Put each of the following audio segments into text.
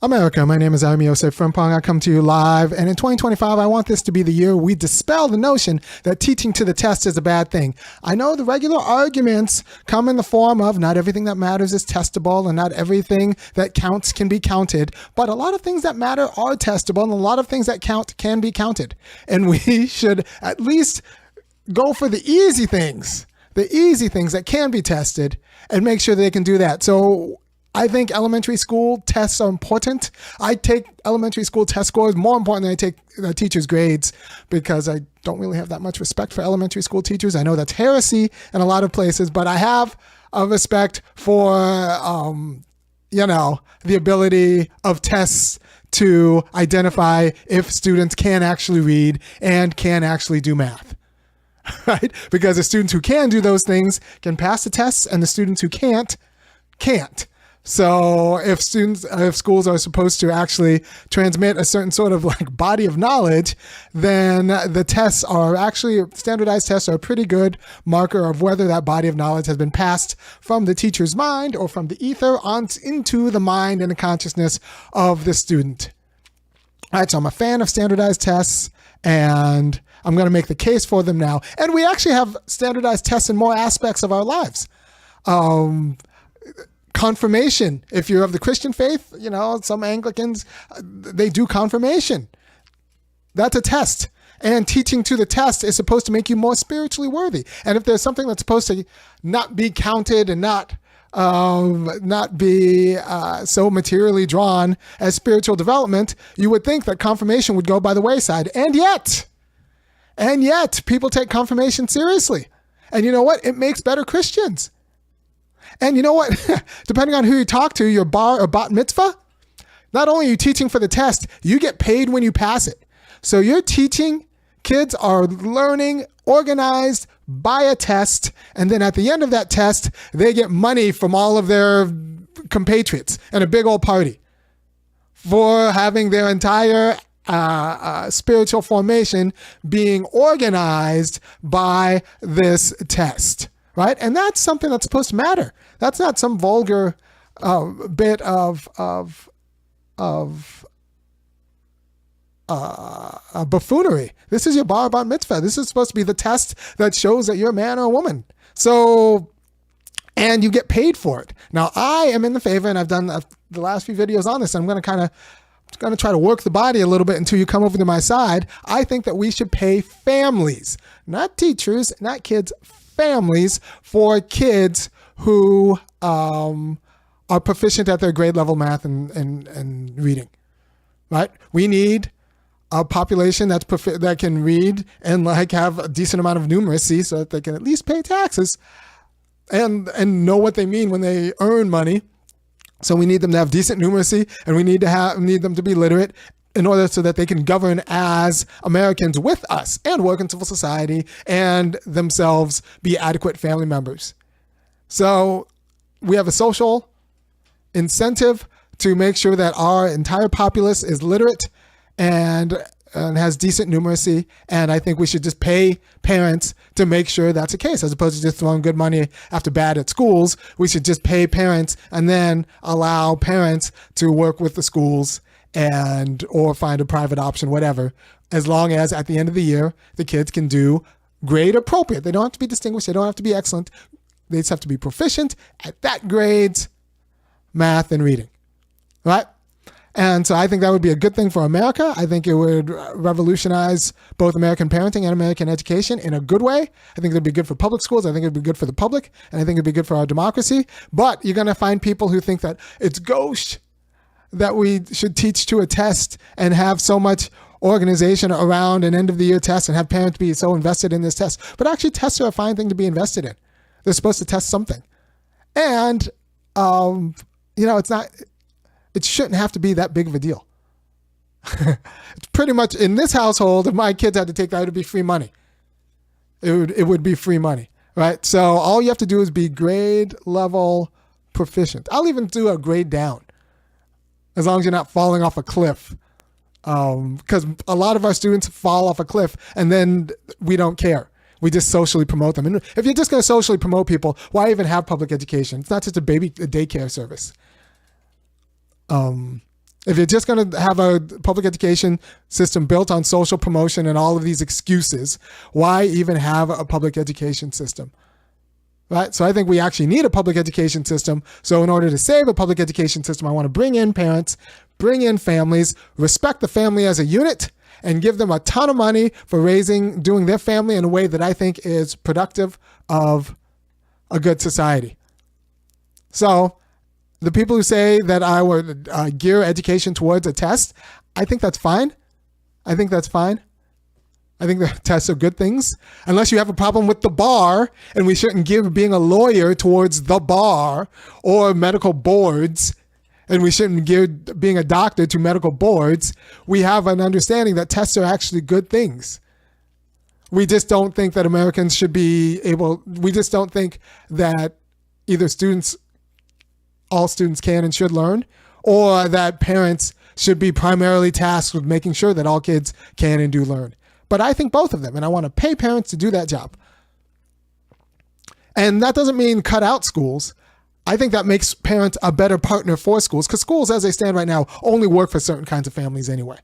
America, my name is Osei-Frimpong. I come to you live, and in 2025, I want this to be the year we dispel the notion that teaching to the test is a bad thing. I know the regular arguments come in the form of not everything that matters is testable and not everything that counts can be counted, but a lot of things that matter are testable and a lot of things that count can be counted. And we should at least go for the easy things that can be tested and make sure they can do that. So I think elementary school tests are important. I take elementary school test scores more important than I take teachers' grades because I don't really have that much respect for elementary school teachers. I know that's heresy in a lot of places, but I have a respect for, the ability of tests to identify if students can actually read and can actually do math. Right? Because the students who can do those things can pass the tests and the students who can't. So if schools are supposed to actually transmit a certain sort of body of knowledge, then the tests are actually, standardized tests are a pretty good marker of whether that body of knowledge has been passed from the teacher's mind or from the ether on into the mind and the consciousness of the student. All right, so I'm a fan of standardized tests, and I'm going to make the case for them now. And we actually have standardized tests in more aspects of our lives. Confirmation, if you're of the Christian faith, some Anglicans, they do confirmation. That's a test. And teaching to the test is supposed to make you more spiritually worthy. And if there's something that's supposed to not be counted and not be so materially drawn as spiritual development, you would think that confirmation would go by the wayside. And yet, people take confirmation seriously. And you know what? It makes better Christians. And you know what? Depending on who you talk to, your bar or bat mitzvah, not only are you teaching for the test, you get paid when you pass it. So you're teaching, kids are learning, organized by a test, and then at the end of that test, they get money from all of their compatriots and a big old party for having their entire spiritual formation being organized by this test. Right? And that's something that's supposed to matter. That's not some vulgar bit of buffoonery. This is your bar bat mitzvah. This is supposed to be the test that shows that you're a man or a woman. So, and you get paid for it. Now, I am in the favor, and I've done the last few videos on this, and I'm going to try to work the body a little bit until you come over to my side. I think that we should pay families, not teachers, not kids, families for kids who are proficient at their grade level math and reading, right? We need a population that can read and have a decent amount of numeracy so that they can at least pay taxes and know what they mean when they earn money. So we need them to have decent numeracy, and we need them to be literate in order so that they can govern as Americans with us and work in civil society and themselves be adequate family members. So we have a social incentive to make sure that our entire populace is literate and has decent numeracy. And I think we should just pay parents to make sure that's the case, as opposed to just throwing good money after bad at schools. We should just pay parents and then allow parents to work with the schools or find a private option, whatever, as long as at the end of the year, the kids can do grade appropriate. They don't have to be distinguished. They don't have to be excellent. They just have to be proficient at that grades, math, and reading, right? And so I think that would be a good thing for America. I think it would revolutionize both American parenting and American education in a good way. I think it'd be good for public schools. I think it'd be good for the public, and I think it'd be good for our democracy. But you're going to find people who think that it's gauche that we should teach to a test and have so much organization around an end of the year test and have parents be so invested in this test. But actually, tests are a fine thing to be invested in. They're supposed to test something. And, it shouldn't have to be that big of a deal. It's pretty much in this household, if my kids had to take that, it would be free money. It would be free money, right? So all you have to do is be grade level proficient. I'll even do a grade down, as long as you're not falling off a cliff. Because a lot of our students fall off a cliff and then we don't care. We just socially promote them. And if you're just going to socially promote people, why even have public education? It's not just a daycare service. If you're just going to have a public education system built on social promotion and all of these excuses, why even have a public education system? Right? So I think we actually need a public education system. So in order to save a public education system, I want to bring in parents, bring in families, respect the family as a unit, and give them a ton of money for doing their family in a way that I think is productive of a good society. So the people who say that I would gear education towards a test, I think that's fine. I think the tests are good things, unless you have a problem with the bar, and we shouldn't give being a lawyer towards the bar or medical boards, and we shouldn't give being a doctor to medical boards. We have an understanding that tests are actually good things. We just don't think that Americans should be we just don't think that either all students can and should learn, or that parents should be primarily tasked with making sure that all kids can and do learn. But I think both of them, and I want to pay parents to do that job. And that doesn't mean cut out schools. I think that makes parents a better partner for schools, because schools, as they stand right now, only work for certain kinds of families anyway.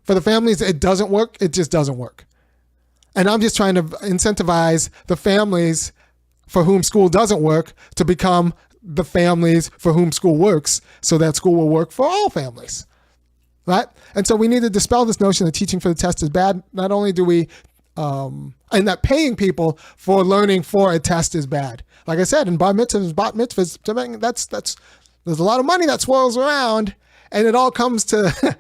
For the families it doesn't work, it just doesn't work. And I'm just trying to incentivize the families for whom school doesn't work to become the families for whom school works, so that school will work for all families. Right? And so we need to dispel this notion that teaching for the test is bad. Not only do we, and that paying people for learning for a test is bad. Like I said, in bat mitzvahs, there's a lot of money that swirls around, and it all comes to,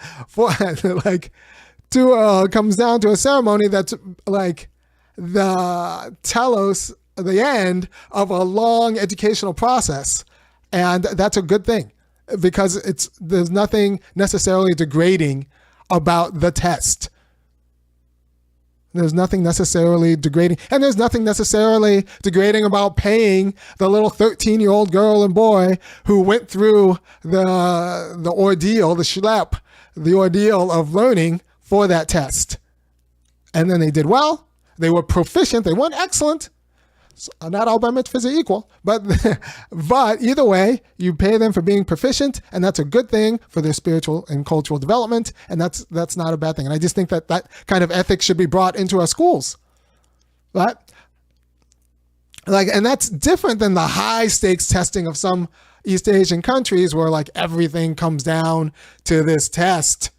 comes down to a ceremony that's like the telos, the end of a long educational process. And that's a good thing, because there's nothing necessarily degrading about the test. There's nothing necessarily degrading, and there's nothing necessarily degrading about paying the little 13-year-old girl and boy who went through the ordeal, the ordeal of learning for that test. And then they did well. They were proficient. They weren't excellent. So not all bar mitzvahs are equal, but either way, you pay them for being proficient, and that's a good thing for their spiritual and cultural development, and that's not a bad thing. And I just think that kind of ethics should be brought into our schools, right? And that's different than the high stakes testing of some East Asian countries, where everything comes down to this test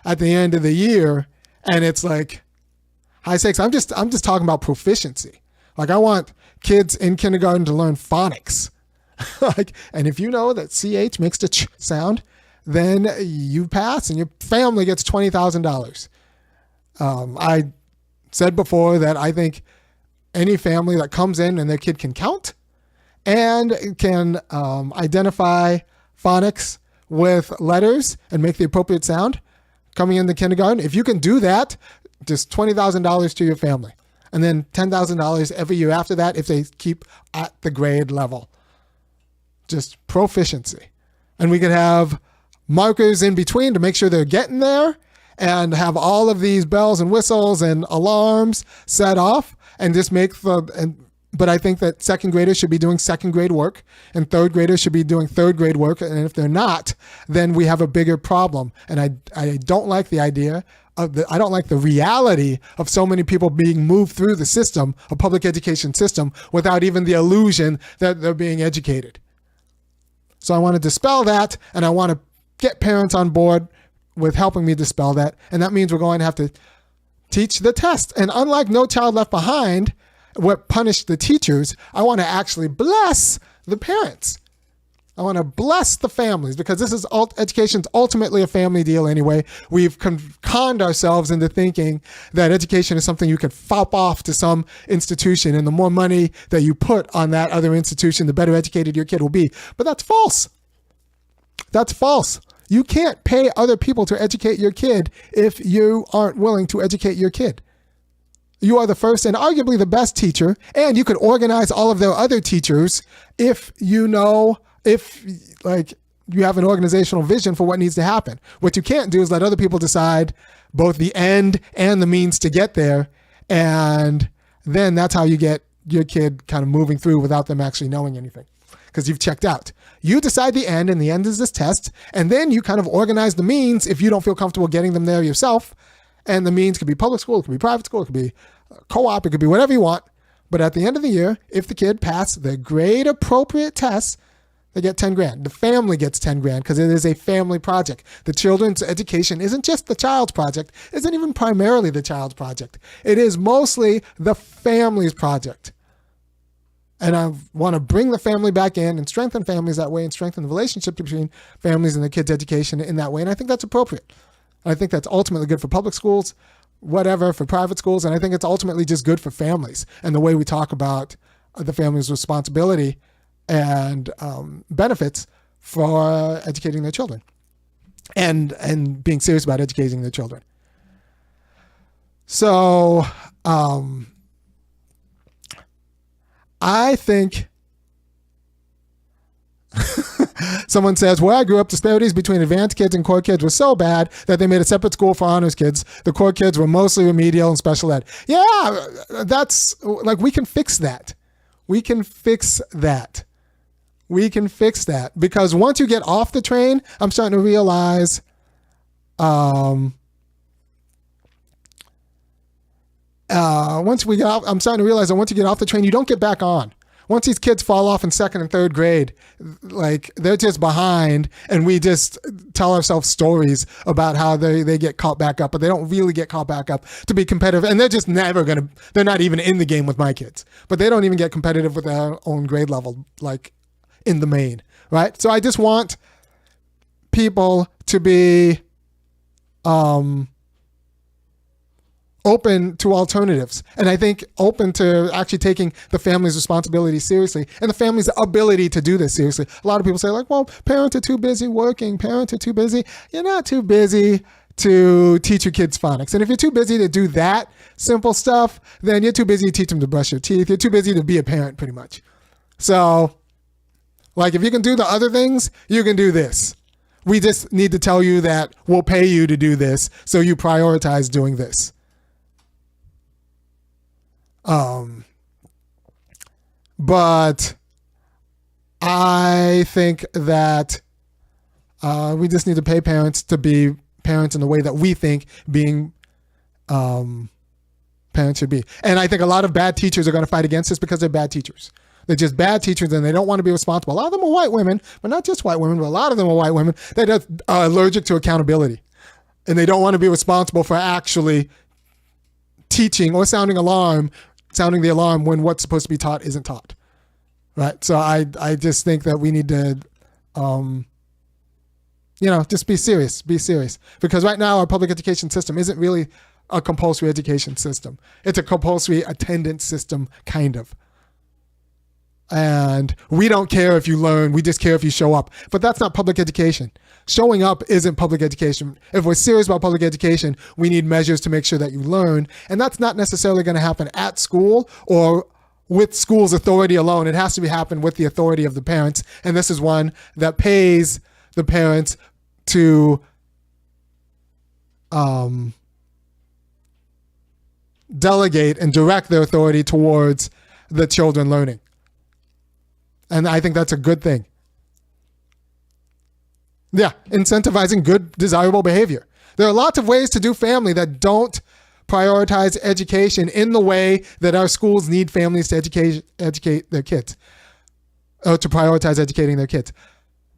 at the end of the year, and it's high stakes. I'm just talking about proficiency. I want kids in kindergarten to learn phonics. And if you know that CH makes the ch sound, then you pass and your family gets $20,000. I said before that I think any family that comes in and their kid can count and can identify phonics with letters and make the appropriate sound coming into kindergarten, if you can do that, just $20,000 to your family. And then $10,000 every year after that if they keep at the grade level. Just proficiency. And we could have markers in between to make sure they're getting there, and have all of these bells and whistles and alarms set off, and just but I think that second graders should be doing second grade work, and third graders should be doing third grade work. And if they're not, then we have a bigger problem. And I don't like the idea I don't like the reality of so many people being moved through the system, a public education system, without even the illusion that they're being educated. So I want to dispel that, and I want to get parents on board with helping me dispel that. And that means we're going to have to teach the test. And unlike No Child Left Behind, what punished the teachers, I want to actually bless the parents. I want to bless the families, because education's ultimately a family deal anyway. We've conned ourselves into thinking that education is something you can fop off to some institution, and the more money that you put on that other institution, the better educated your kid will be. But that's false. That's false. You can't pay other people to educate your kid if you aren't willing to educate your kid. You are the first and arguably the best teacher, and you could organize all of their other teachers if you have an organizational vision for what needs to happen. What you can't do is let other people decide both the end and the means to get there, and then that's how you get your kid kind of moving through without them actually knowing anything. because you've checked out. You decide the end, and the end is this test, and then you kind of organize the means if you don't feel comfortable getting them there yourself. And the means could be public school, it could be private school, it could be co-op, it could be whatever you want. But at the end of the year, if the kid passed the grade appropriate tests, they get 10 grand. The family gets 10 grand because it is a family project. The children's education isn't just the child's project, isn't even primarily the child's project. It is mostly the family's project. And I want to bring the family back in and strengthen families that way and strengthen the relationship between families and the kids' education in that way. And I think that's appropriate. I think that's ultimately good for public schools, whatever, for private schools. And I think it's ultimately just good for families and the way we talk about the family's responsibility and benefits for educating their children and being serious about educating their children. So I think someone says, where I grew up, disparities between advanced kids and core kids were so bad that they made a separate school for honors kids. The core kids were mostly remedial and special ed. Yeah, that's like, we can fix that. We can fix that. We can fix that because once you get off the train, I'm starting to realize once we get off, I'm starting to realize that once you get off the train, you don't get back on. Once these kids fall off in second and third grade, like they're just behind, and we just tell ourselves stories about how they get caught back up, but they don't really get caught back up to be competitive. And they're just never they're not even in the game with my kids, but they don't even get competitive with their own grade level, like in the main, right? So I just want people to be open to alternatives. And I think open to actually taking the family's responsibility seriously and the family's ability to do this seriously. A lot of people say like, well, parents are too busy working. Parents are too busy. You're not too busy to teach your kids phonics. And if you're too busy to do that simple stuff, then you're too busy to teach them to brush your teeth. You're too busy to be a parent pretty much. So like if you can do the other things, you can do this. We just need to tell you that we'll pay you to do this, so you prioritize doing this. But I think that we just need to pay parents to be parents in the way that we think being parents should be. And I think a lot of bad teachers are going to fight against this because they're bad teachers. They're just bad teachers and they don't want to be responsible. A lot of them are white women, but not just white women, but a lot of them are white women that are allergic to accountability. And they don't want to be responsible for actually teaching or sounding the alarm when what's supposed to be taught isn't taught. Right? So I just think that we need to, just be serious. Because right now our public education system isn't really a compulsory education system. It's a compulsory attendance system, kind of. And we don't care if you learn, we just care if you show up. But that's not public education. Showing up isn't public education. If we're serious about public education, we need measures to make sure that you learn. And that's not necessarily going to happen at school or with school's authority alone. It has to happen with the authority of the parents. And this is one that pays the parents to delegate and direct their authority towards the children learning. And I think that's a good thing. Yeah, incentivizing good, desirable behavior. There are lots of ways to do family that don't prioritize education in the way that our schools need families to educate their kids, to prioritize educating their kids.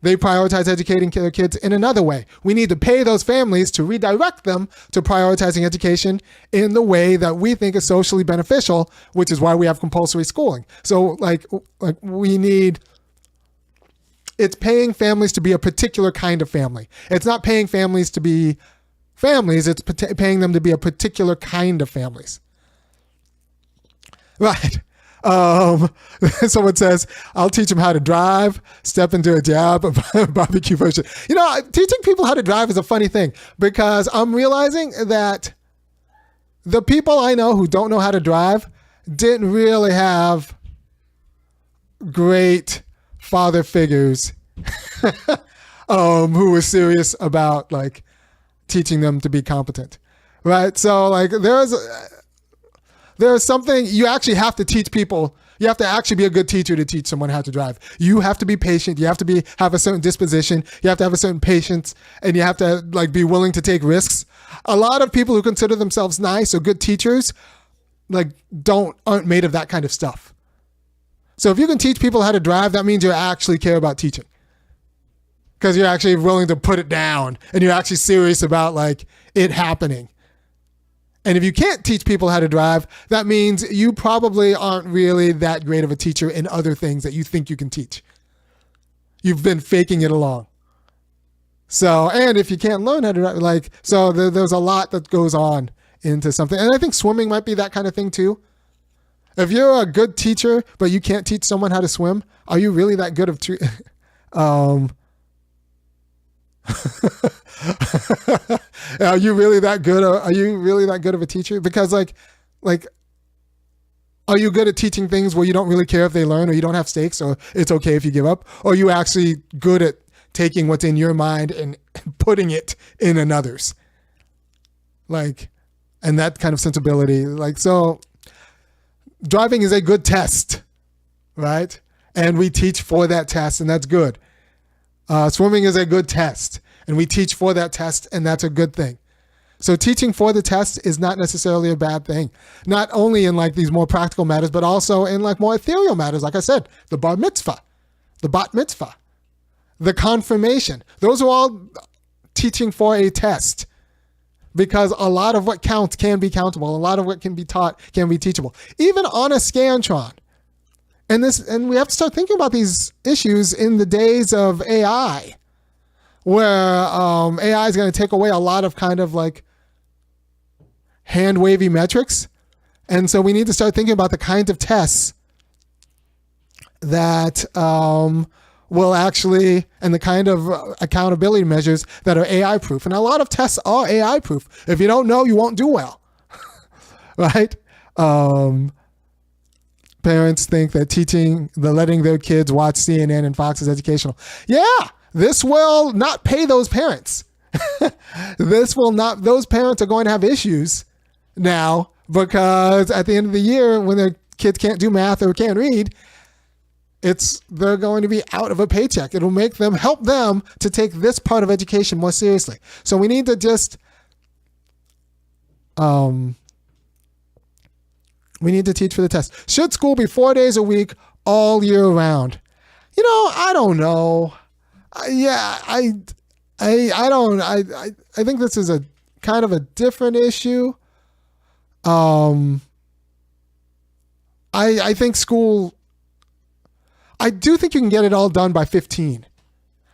They prioritize educating their kids in another way. We need to pay those families to redirect them to prioritizing education in the way that we think is socially beneficial, which is why we have compulsory schooling. So like we need, it's paying families to be a particular kind of family. It's not paying families to be families, it's paying them to be a particular kind of families. Right. Someone says, I'll teach them how to drive, step into a job, barbecue version. Teaching people how to drive is a funny thing because I'm realizing that the people I know who don't know how to drive didn't really have great father figures who were serious about like teaching them to be competent. Right. So like there's something you actually have to teach people. You have to actually be a good teacher to teach someone how to drive. You have to be patient. You have to have a certain disposition. You have to have a certain patience, and you have to like be willing to take risks. A lot of people who consider themselves nice or good teachers like aren't made of that kind of stuff. So if you can teach people how to drive, that means you actually care about teaching. Because you're actually willing to put it down and you're actually serious about like it happening. And if you can't teach people how to drive, that means you probably aren't really that great of a teacher in other things that you think you can teach. You've been faking it along. So, and if you can't learn how to drive, like, so there's a lot that goes on into something. And I think swimming might be that kind of thing too. If you're a good teacher, but you can't teach someone how to swim, are you really that good of are you really that good of a teacher? Because like are you good at teaching things where you don't really care if they learn, or you don't have stakes, or it's okay if you give up? Or are you actually good at taking what's in your mind and putting it in another's? Like, and that kind of sensibility. Like, so driving is a good test, right? And we teach for that test, and that's good. Swimming is a good test, and we teach for that test, and that's a good thing. So teaching for the test is not necessarily a bad thing, not only in like these more practical matters, but also in like more ethereal matters. Like I said, the bar mitzvah, the bat mitzvah, the confirmation. Those are all teaching for a test, because a lot of what counts can be countable. A lot of what can be taught can be teachable, even on a Scantron. And we have to start thinking about these issues in the days of AI, where AI is going to take away a lot of kind of like hand-wavy metrics. And so we need to start thinking about the kinds of tests that will actually, and the kind of accountability measures that are AI-proof. And a lot of tests are AI-proof. If you don't know, you won't do well, right? Parents think that letting their kids watch CNN and Fox is educational. Yeah, this will not pay those parents. Those parents are going to have issues now, because at the end of the year, when their kids can't do math or can't read, they're going to be out of a paycheck. It'll help them to take this part of education more seriously. So we need to just, we need to teach for the test. Should school be 4 days a week all year round? I don't know. I think this is a kind of a different issue. I think school, I do think you can get it all done by 15,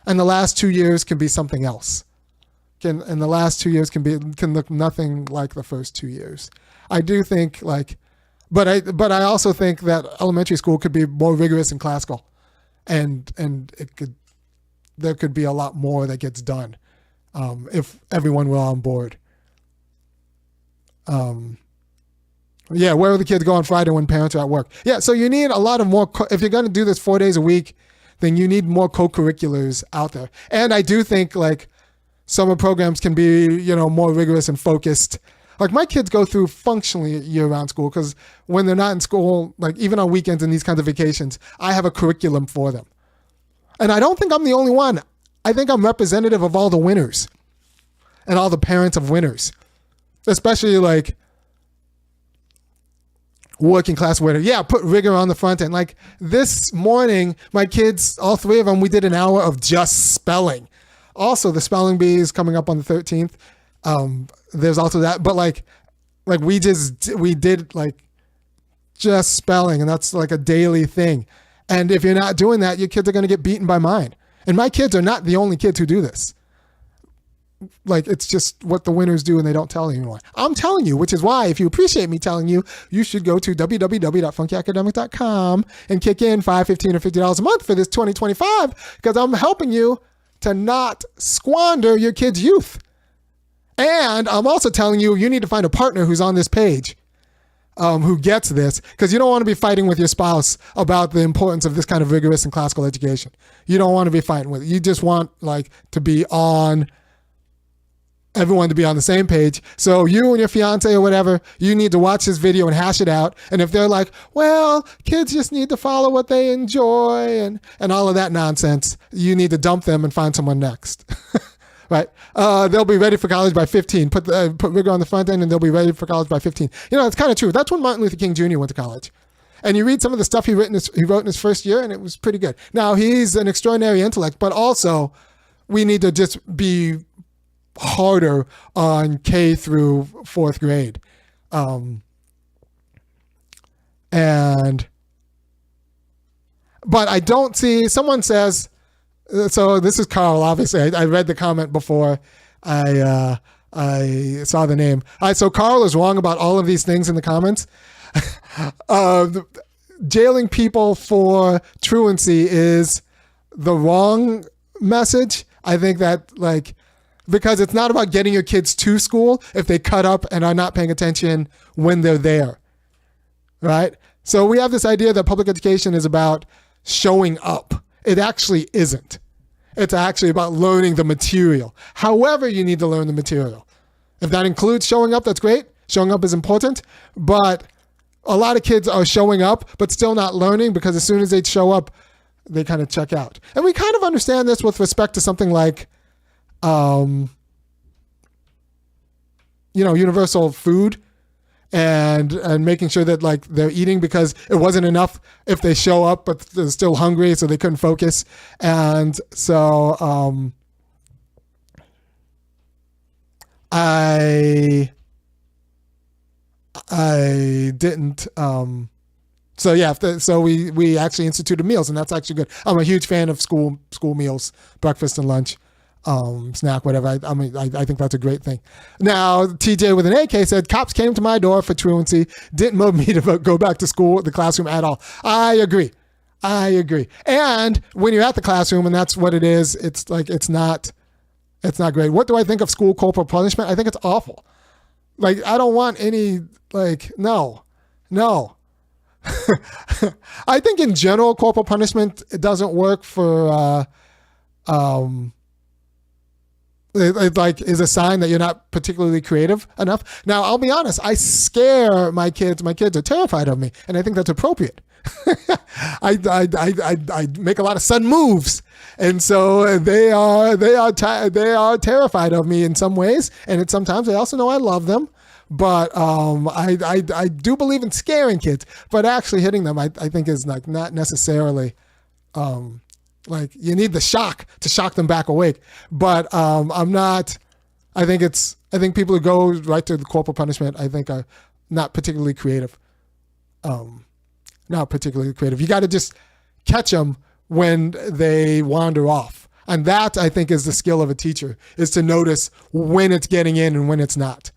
and the last 2 years can be something else. And the last 2 years can look nothing like the first 2 years. I do think but I also think that elementary school could be more rigorous and classical, and there could be a lot more that gets done if everyone were on board. Yeah, where will the kids go on Friday when parents are at work? Yeah, so you need a lot of more. If you're going to do this 4 days a week, then you need more co-curriculars out there. And I do think like summer programs can be, more rigorous and focused. Like my kids go through functionally year-round school, because when they're not in school, like even on weekends and these kinds of vacations, I have a curriculum for them. And I don't think I'm the only one. I think I'm representative of all the winners and all the parents of winners, especially like working class winner. Yeah, put rigor on the front end. Like this morning, my kids, all three of them, we did an hour of just spelling. Also, the spelling bee is coming up on the 13th. There's also that, but like we did like just spelling, and that's like a daily thing. And if you're not doing that, your kids are going to get beaten by mine. And my kids are not the only kids who do this. Like, it's just what the winners do, and they don't tell anyone. I'm telling you, which is why, if you appreciate me telling you, you should go to www.funkyacademic.com and kick in $5, $15, or $50 a month for this 2025, because I'm helping you to not squander your kids' youth. And I'm also telling you, you need to find a partner who's on this page, who gets this, because you don't want to be fighting with your spouse about the importance of this kind of rigorous and classical education. You don't want to be fighting with it. You just want to be on everyone to be on the same page. So you and your fiance or whatever, you need to watch this video and hash it out. And if they're like, well, kids just need to follow what they enjoy and all of that nonsense, you need to dump them and find someone next. Right? They'll be ready for college by 15. Put rigor on the front end and they'll be ready for college by 15. It's kind of true. That's when Martin Luther King Jr. went to college. And you read some of the stuff he wrote in his first year, and it was pretty good. Now, he's an extraordinary intellect, but also we need to just be harder on K through fourth grade. But I don't see, someone says, so this is Carl, obviously. I read the comment before I saw the name. So Carl is wrong about all of these things in the comments. Jailing people for truancy is the wrong message. I think that because it's not about getting your kids to school if they cut up and are not paying attention when they're there, right? So we have this idea that public education is about showing up. It actually isn't. It's actually about learning the material. However, you need to learn the material. If that includes showing up, that's great. Showing up is important, but a lot of kids are showing up, but still not learning because as soon as they show up, they kind of check out. And we kind of understand this with respect to something like, universal food and making sure that they're eating because it wasn't enough if they show up, but they're still hungry, so they couldn't focus. And so, I didn't. So yeah, so we actually instituted meals, and that's actually good. I'm a huge fan of school meals, breakfast and lunch, snack, whatever. I think that's a great thing. Now, TJ with an AK said, cops came to my door for truancy, didn't move me to go back to school, the classroom at all. I agree. And when you're at the classroom, and that's what it is, it's not great. What do I think of school corporal punishment? I think it's awful. I don't want any, no. I think in general, corporal punishment, it doesn't work for, is a sign that you're not particularly creative enough. Now, I'll be honest, I scare my kids. My kids are terrified of me, and I think that's appropriate. I make a lot of sudden moves, and so they are terrified of me in some ways, and sometimes they also know I love them. But I do believe in scaring kids, but actually hitting them I think is not necessarily you need the shock to shock them back awake. But I'm not. I think people who go right to the corporal punishment I think are not particularly creative. Not particularly creative. You got to just catch them when they wander off, and that I think is the skill of a teacher, is to notice when it's getting in and when it's not.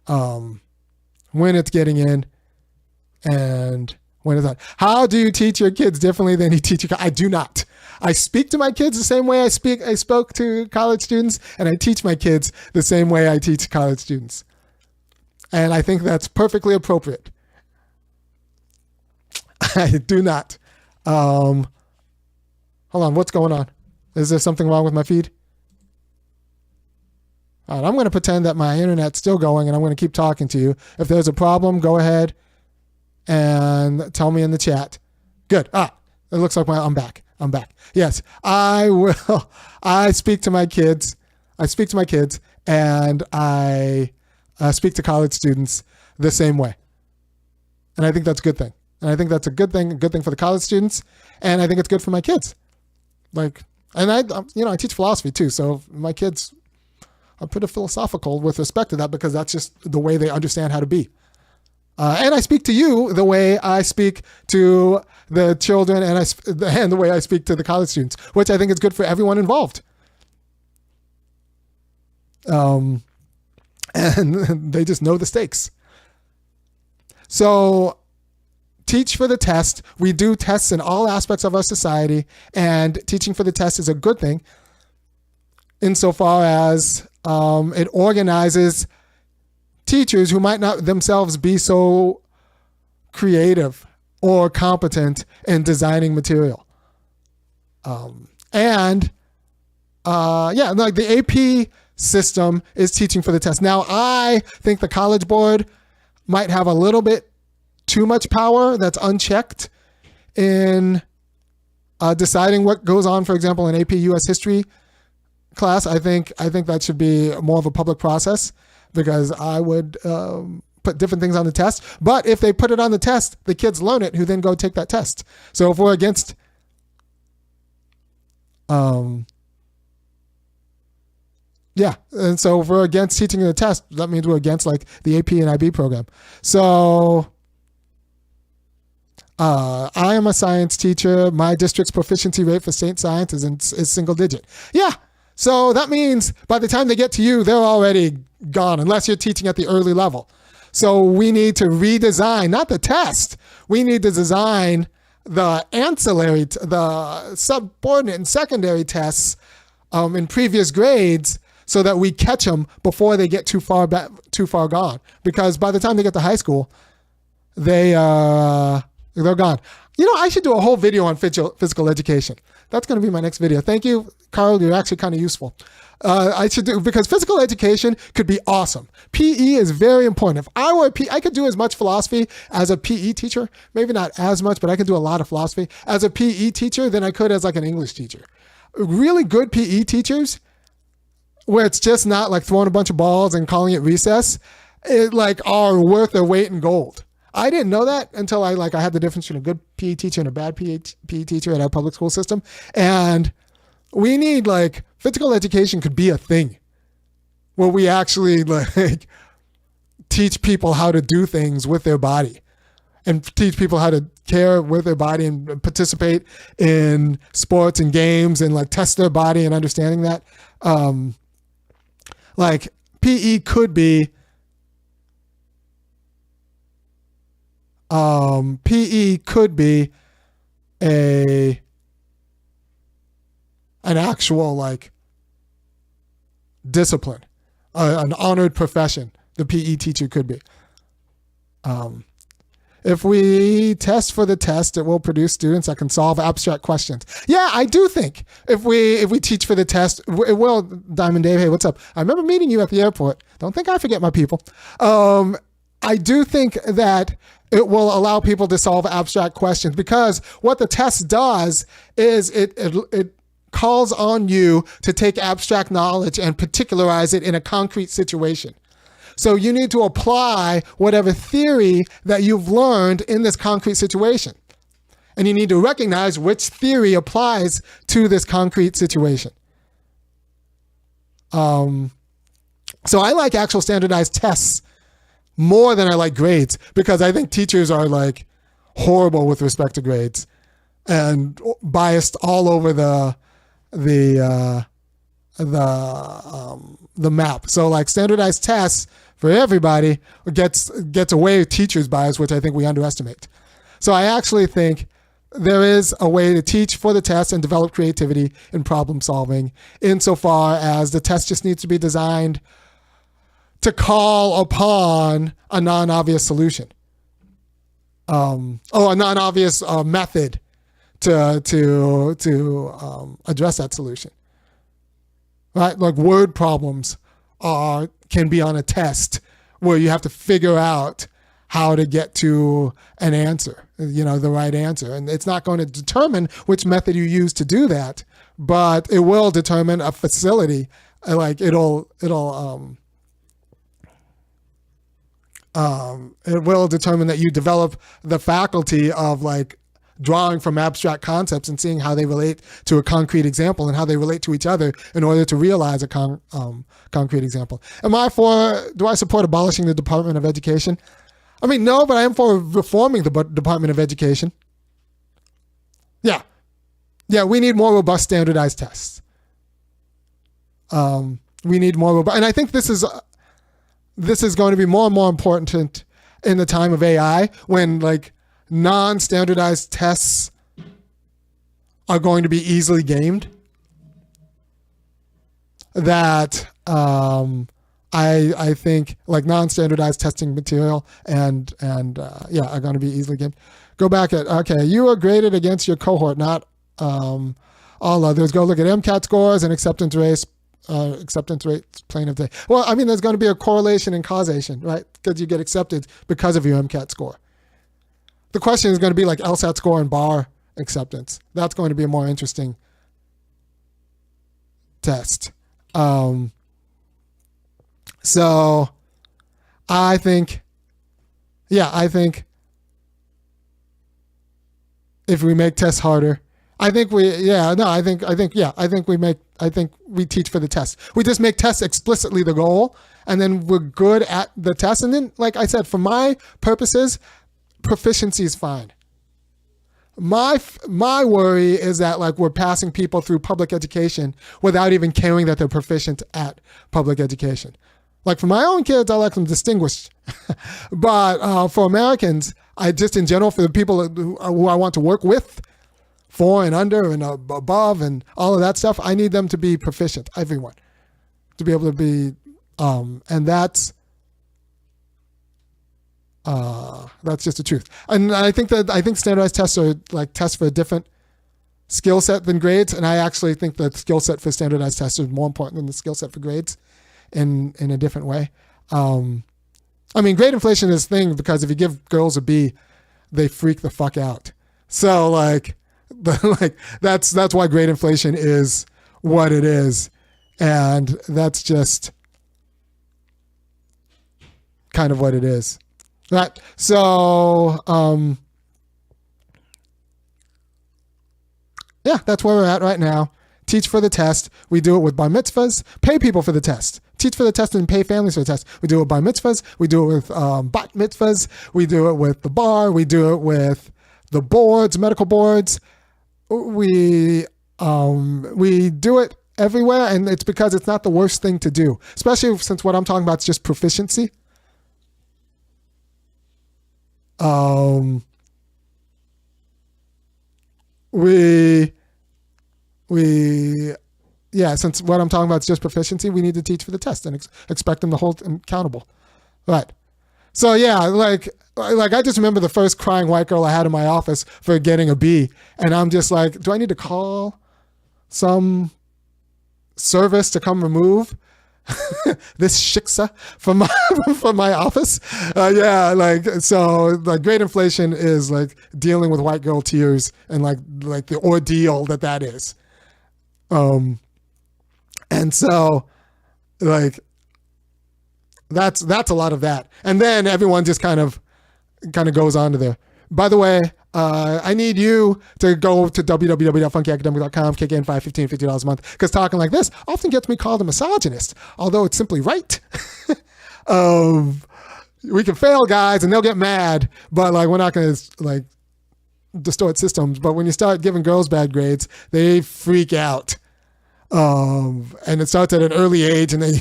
When it's getting in and when it's not. How do you teach your kids differently than you teach I do not. I speak to my kids the same way I spoke to college students, and I teach my kids the same way I teach college students. And I think that's perfectly appropriate. I do not. Hold on, what's going on? Is there something wrong with my feed? All right, I'm going to pretend that my internet's still going, and I'm going to keep talking to you. If there's a problem, go ahead and tell me in the chat. Good. It looks like I'm back. Yes, I will. I speak to my kids. And I speak to college students the same way. And I think that's a good thing. And I think that's a good thing for the college students. And I think it's good for my kids. And I teach philosophy too. So my kids are pretty philosophical with respect to that, because that's just the way they understand how to be. And I speak to you the way I speak to the children, and the way I speak to the college students, which I think is good for everyone involved. And they just know the stakes. So teach for the test. We do tests in all aspects of our society, and teaching for the test is a good thing insofar as it organizes teachers who might not themselves be so creative or competent in designing material. And like the AP system is teaching for the test. Now, I think the College Board might have a little bit too much power that's unchecked in deciding what goes on, for example, in AP US History class. I think that should be more of a public process, because I would put different things on the test. But if they put it on the test, the kids learn it who then go take that test. So if we're against and so if we're against teaching the test, that means we're against like the AP and IB program. So I am a science teacher. My district's proficiency rate for state science is single digit. Yeah. So that means by the time they get to you, they're already gone, unless you're teaching at the early level. So we need to redesign, not the test. We need to design the ancillary, the subordinate and secondary tests in previous grades, so that we catch them before they get too far gone. Because by the time they get to high school, they're gone. I should do a whole video on physical education. That's going to be my next video. Thank you, Carl. You're actually kind of useful. I should do, because physical education could be awesome. PE is very important. If I were I could do as much philosophy as a PE teacher. Maybe not as much, but I could do a lot of philosophy as a PE teacher than I could as like an English teacher. Really good PE teachers, where it's just not like throwing a bunch of balls and calling it recess, are worth their weight in gold. I didn't know that until I had the difference between a good PE teacher and a bad PE teacher at our public school system. And we need physical education could be a thing where we actually teach people how to do things with their body, and teach people how to care with their body and participate in sports and games and test their body and understanding that. PE could be an actual discipline, an honored profession. The PE teacher could be. If we test for the test, it will produce students that can solve abstract questions. Yeah, I do think if we teach for the test, it will. Diamond Dave, hey, what's up? I remember meeting you at the airport. Don't think I forget my people. I do think that it will allow people to solve abstract questions, because what the test does is it calls on you to take abstract knowledge and particularize it in a concrete situation. So you need to apply whatever theory that you've learned in this concrete situation. And you need to recognize which theory applies to this concrete situation. So I like actual standardized tests more than I like grades, because I think teachers are horrible with respect to grades and biased all over the map. So standardized tests for everybody gets away with teachers' bias, which I think we underestimate. So I actually think there is a way to teach for the test and develop creativity in problem solving, insofar as the test just needs to be designed to call upon a non-obvious solution. A non-obvious method to address that solution. Right? Word problems can be on a test where you have to figure out how to get to an answer, the right answer. And it's not going to determine which method you use to do that, but it will determine a facility. It will determine that you develop the faculty of drawing from abstract concepts and seeing how they relate to a concrete example and how they relate to each other in order to realize a concrete example. Do I support abolishing the Department of Education? I mean, no, but I am for reforming the Department of Education. Yeah, we need more robust standardized tests. We need more robust, and I think this is going to be more and more important in the time of AI, when non-standardized tests are going to be easily gamed. That I think non-standardized testing material and are going to be easily gamed. Go back you are graded against your cohort, not all others. Go look at MCAT scores and acceptance rates, plain of day. Well, I mean, there's going to be a correlation and causation, right? Because you get accepted because of your MCAT score. The question is going to be like LSAT score and bar acceptance. That's going to be a more interesting test. So I think if we make tests harder, I think we teach for the test. We just make tests explicitly the goal, and then we're good at the test. And then, like I said, for my purposes, proficiency is fine. My worry is that like we're passing people through public education without even caring that they're proficient at public education. Like for my own kids, I like them distinguished. But for Americans, I just in general, for the people who I want to work with, for and under and above and all of that stuff, I need them to be proficient, everyone. To be able to be, and that's just the truth. And I think standardized tests are like tests for a different skill set than grades. And I actually think the skill set for standardized tests is more important than the skill set for grades in a different way. I mean, grade inflation is a thing because if you give girls a B, they freak the fuck out. So that's why grade inflation is what it is. And that's just kind of what it is. Right. So, that's where we're at right now. Teach for the test. We do it with bar mitzvahs. Pay people for the test. Teach for the test and pay families for the test. We do it with bar mitzvahs. We do it with bat mitzvahs. We do it with the bar. We do it with the boards, medical boards. We do it everywhere, and it's because it's not the worst thing to do, especially since what I'm talking about is just proficiency. Since what I'm talking about is just proficiency, we need to teach for the test and expect them to hold them accountable. Right. So like I just remember the first crying white girl I had in my office for getting a B, and I'm just like, do I need to call some service to come remove this shiksa from my office? Grade inflation is like dealing with white girl tears and like the ordeal that is. And so like that's a lot of that. And then everyone just kind of goes on to there. By the way, I need you to go to www.funkyacademic.com, kick in $5, $15, $50 a month, because talking like this often gets me called a misogynist, although it's simply right. We can fail, guys, and they'll get mad, but like we're not going to like distort systems. But when you start giving girls bad grades, they freak out. And it starts at an early age, and they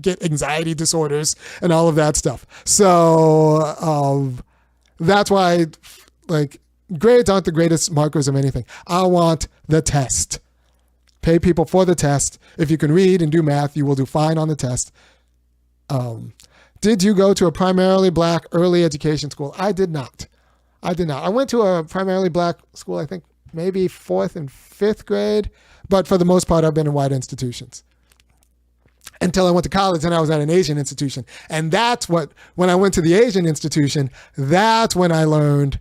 get anxiety disorders and all of that stuff. So that's why like grades aren't the greatest markers of anything. I want the test. Pay people for the test. If you can read and do math, you will do fine on the test. Did you go to a primarily black early education school? I did not. I went to a primarily black school, I think maybe 4th and 5th grade, but for the most part, I've been in white institutions. Until I went to college and I was at an Asian institution. And that's when I went to the Asian institution, that's when I learned,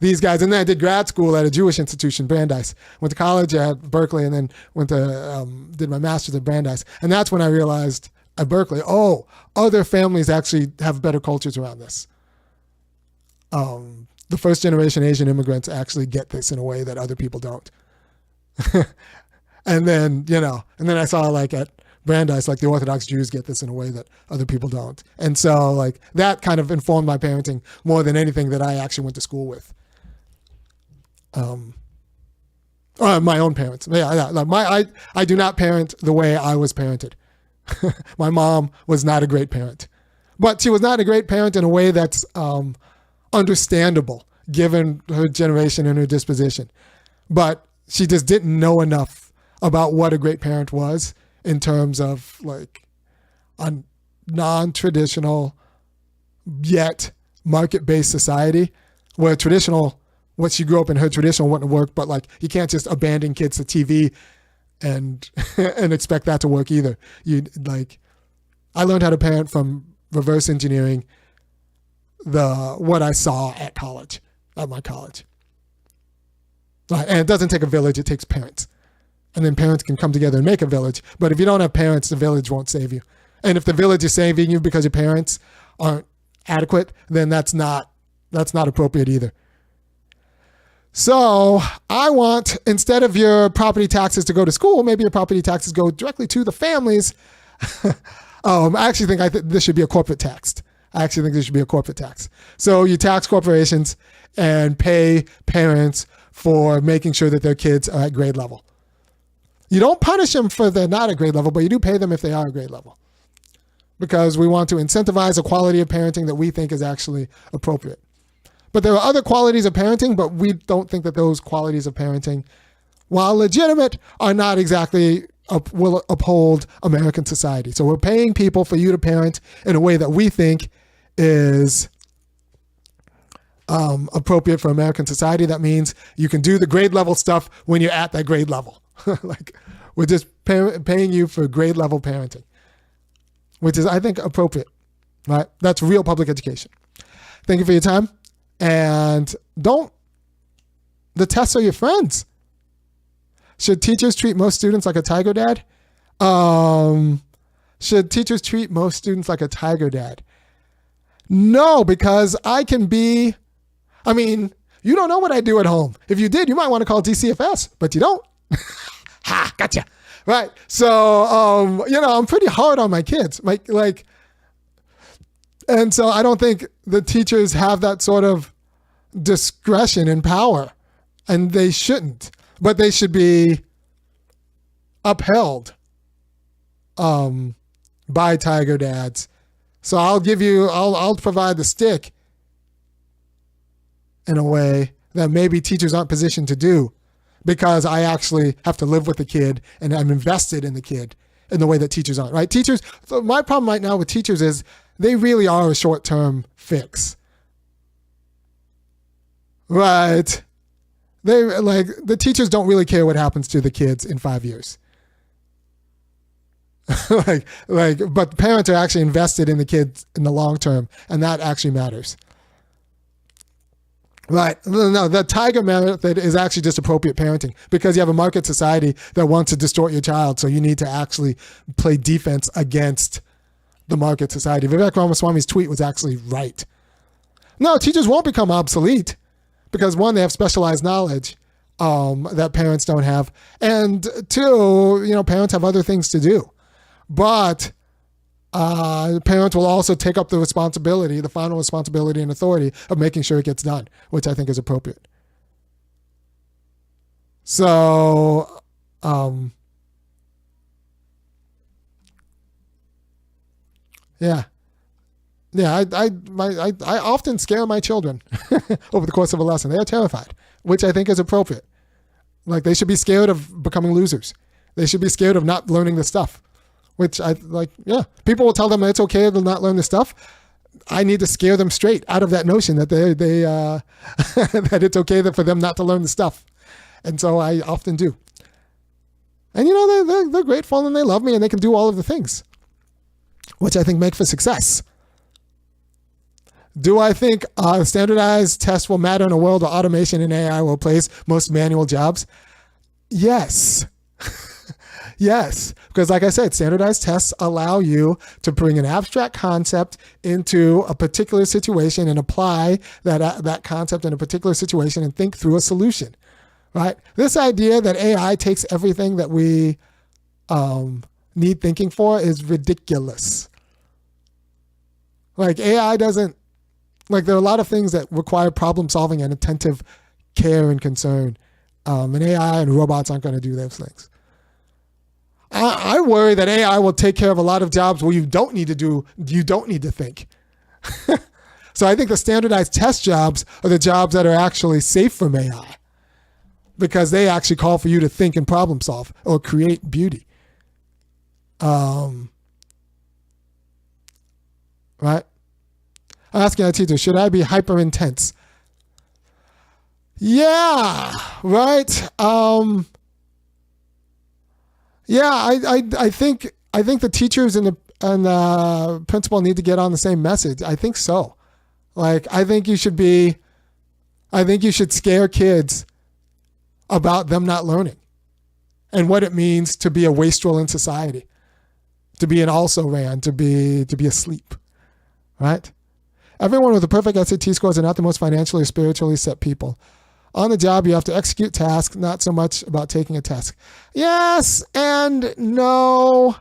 these guys. And then I did grad school at a Jewish institution, Brandeis. Went to college at Berkeley and then went to, did my master's at Brandeis. And that's when I realized at Berkeley, other families actually have better cultures around this. The first generation Asian immigrants actually get this in a way that other people don't. And then I saw like at Brandeis, like the Orthodox Jews get this in a way that other people don't. And so like that kind of informed my parenting more than anything that I actually went to school with. My own parents. I do not parent the way I was parented. My mom was not a great parent, but she was not a great parent in a way that's understandable given her generation and her disposition. But she just didn't know enough about what a great parent was in terms of like a non-traditional yet market-based society where traditional what she grew up in, her traditional wouldn't work, but like you can't just abandon kids to TV and and expect that to work either. You like, I learned how to parent from reverse engineering what I saw at my college. And it doesn't take a village, it takes parents. And then parents can come together and make a village. But if you don't have parents, the village won't save you. And if the village is saving you because your parents aren't adequate, then that's not appropriate either. So I want, instead of your property taxes to go to school, maybe your property taxes go directly to the families. I actually think this should be a corporate tax. So you tax corporations and pay parents for making sure that their kids are at grade level. You don't punish them for they're not at grade level, but you do pay them if they are at grade level. Because we want to incentivize a quality of parenting that we think is actually appropriate. But there are other qualities of parenting, but we don't think that those qualities of parenting, while legitimate, are not exactly will uphold American society. So we're paying people for you to parent in a way that we think is appropriate for American society. That means you can do the grade level stuff when you're at that grade level. Like we're just paying you for grade level parenting, which is, I think, appropriate. Right? That's real public education. Thank you for your time. And the tests are your friends. Should teachers treat most students like a tiger dad? Should teachers treat most students like a tiger dad? No, because you don't know what I do at home. If you did, you might want to call DCFS, but you don't. Ha, gotcha. Right. So, I'm pretty hard on my kids. And so I don't think the teachers have that sort of discretion and power, and they shouldn't, but they should be upheld by tiger dads. So I'll provide the stick in a way that maybe teachers aren't positioned to do, because I actually have to live with the kid and I'm invested in the kid in the way that teachers aren't, right? So my problem right now with teachers is they really are a short-term fix. Right. The teachers don't really care what happens to the kids in 5 years. But parents are actually invested in the kids in the long term, and that actually matters. Right. No, the tiger method is actually just appropriate parenting, because you have a market society that wants to distort your child. So you need to actually play defense against the market society. Vivek Ramaswamy's tweet was actually right. No, teachers won't become obsolete because, one, they have specialized knowledge that parents don't have. And two, parents have other things to do. But parents will also take up the final responsibility and authority of making sure it gets done, which I think is appropriate. So, yeah. I often scare my children over the course of a lesson. They are terrified, which I think is appropriate. Like, they should be scared of becoming losers. They should be scared of not learning the stuff. Which I like, yeah. People will tell them it's okay to not learn the stuff. I need to scare them straight out of that notion that they that it's okay for them not to learn the stuff. And so I often do. And they're grateful and they love me and they can do all of the things, which I think make for success. Do I think standardized tests will matter in a world where automation and AI will replace most manual jobs? Yes. Yes, because like I said, standardized tests allow you to bring an abstract concept into a particular situation and apply that concept in a particular situation and think through a solution, right? This idea that AI takes everything that we need thinking for is ridiculous. Like, AI doesn't, there are a lot of things that require problem solving and attentive care and concern, and AI and robots aren't going to do those things. I worry that AI will take care of a lot of jobs where you don't need to think. So I think the standardized test jobs are the jobs that are actually safe from AI, because they actually call for you to think and problem solve or create beauty. Right? I'm asking a teacher, should I be hyper intense? Yeah, right. Yeah, I think the teachers and the principal need to get on the same message. I think so. Like, I think you should scare kids about them not learning and what it means to be a wastrel in society, to be an also-ran, to be asleep, right? Everyone with a perfect SAT scores are not the most financially or spiritually set people. On the job, you have to execute tasks, not so much about taking a test. Yes and no.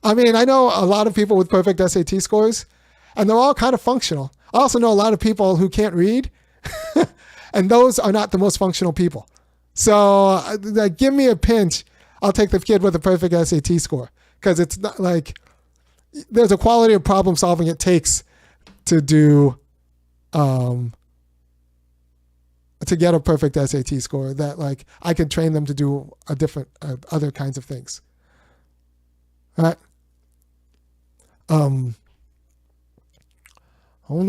I mean, I know a lot of people with perfect SAT scores, and they're all kind of functional. I also know a lot of people who can't read, and those are not the most functional people. So, like, give me a pinch. I'll take the kid with a perfect SAT score, because it's not like there's a quality of problem solving it takes to do, to get a perfect SAT score that, like, I could train them to do a different, other kinds of things. Right? Only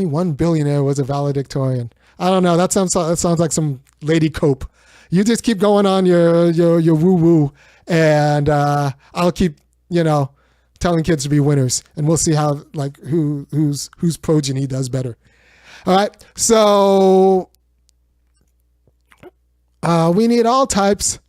one billionaire was a valedictorian. I don't know. That sounds like some lady cope. You just keep going on your woo woo, and I'll keep telling kids to be winners, and we'll see how, like, whose progeny does better. All right. So we need all types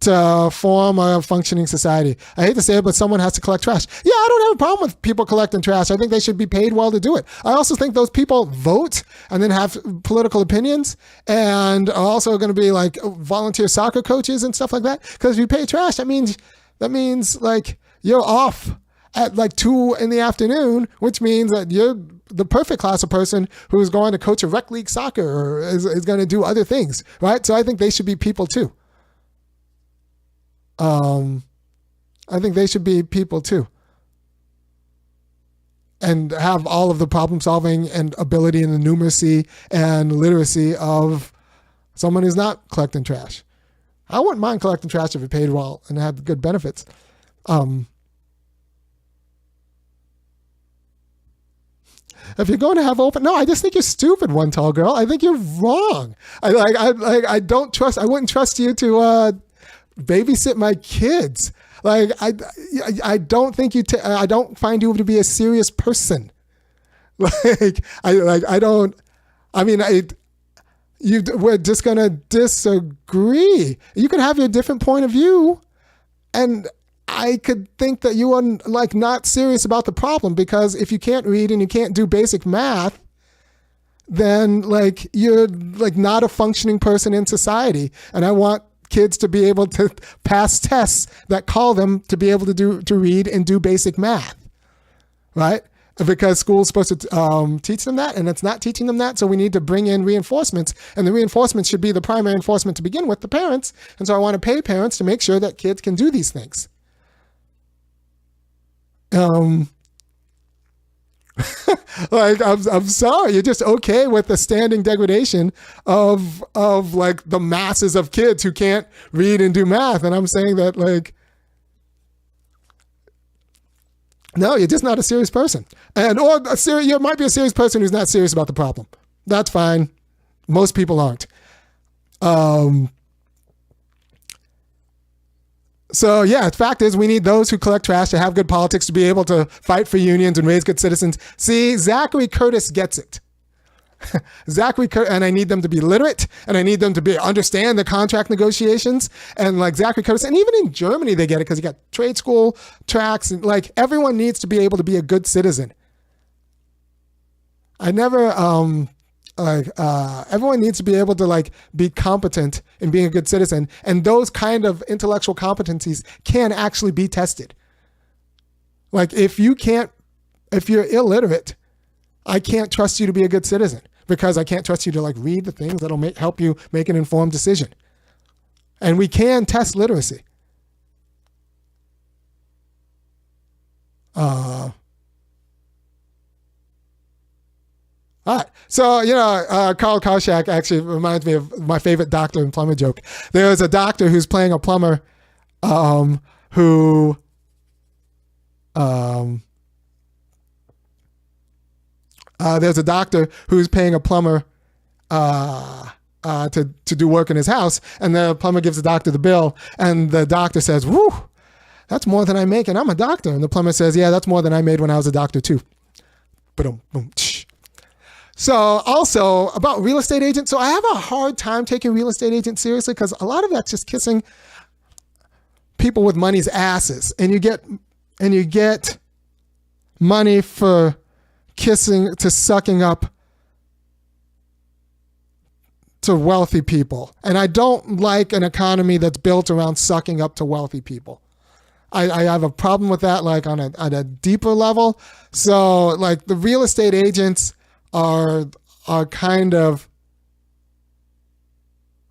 to form a functioning society. I hate to say it, but someone has to collect trash. Yeah, I don't have a problem with people collecting trash. I think they should be paid well to do it. I also think those people vote and then have political opinions and are also going to be like volunteer soccer coaches and stuff like that. Because if you pay trash, that means like you're off at like 2 p.m, which means that you're the perfect class of person who's going to coach a rec league soccer or is going to do other things, right? So I think they should be people too. I think they should be people too, and have all of the problem solving and ability and the numeracy and literacy of someone who's not collecting trash. I wouldn't mind collecting trash if it paid well and had good benefits. If you're going to have open, no, I just think you're stupid, one tall girl. I think you're wrong. I wouldn't trust you to babysit my kids. Like, I don't think I don't find you to be a serious person. We're just going to disagree. You can have your different point of view, and I could think that you are, like, not serious about the problem, because if you can't read and you can't do basic math, then, like, you're, like, not a functioning person in society. And I want kids to be able to pass tests that call them to be able to read and do basic math, right? Because school's supposed to teach them that, and it's not teaching them that, so we need to bring in reinforcements, and the reinforcements should be the primary enforcement to begin with, the parents. And so I want to pay parents to make sure that kids can do these things. Like, I'm sorry, you're just okay with the standing degradation of like the masses of kids who can't read and do math. And I'm saying that, like, no, you're just not a serious person. You might be a serious person who's not serious about the problem. That's fine. Most people aren't. So, yeah, the fact is we need those who collect trash to have good politics, to be able to fight for unions and raise good citizens. See, Zachary Curtis gets it. And I need them to be literate, and I need them to understand the contract negotiations. And, like, Zachary Curtis, and even in Germany they get it, because you got trade school tracks, and, like, everyone needs to be able to be a good citizen. Everyone needs to be able to, like, be competent in being a good citizen, and those kind of intellectual competencies can actually be tested. Like, if you're illiterate, I can't trust you to be a good citizen, because I can't trust you to, like, read the things that'll help you make an informed decision. And we can test literacy. All right. So, Carl Karshak actually reminds me of my favorite doctor and plumber joke. There's a doctor who's playing a plumber there's a doctor who's paying a plumber to do work in his house, and the plumber gives the doctor the bill, and the doctor says, "Whew, that's more than I make, and I'm a doctor." And the plumber says, "Yeah, that's more than I made when I was a doctor too." Boom, boom. So also about real estate agents. So I have a hard time taking real estate agents seriously because a lot of that's just kissing people with money's asses, and you get money for sucking up to wealthy people. And I don't like an economy that's built around sucking up to wealthy people. I have a problem with that, like on a deeper level. So like the real estate agents are kind of,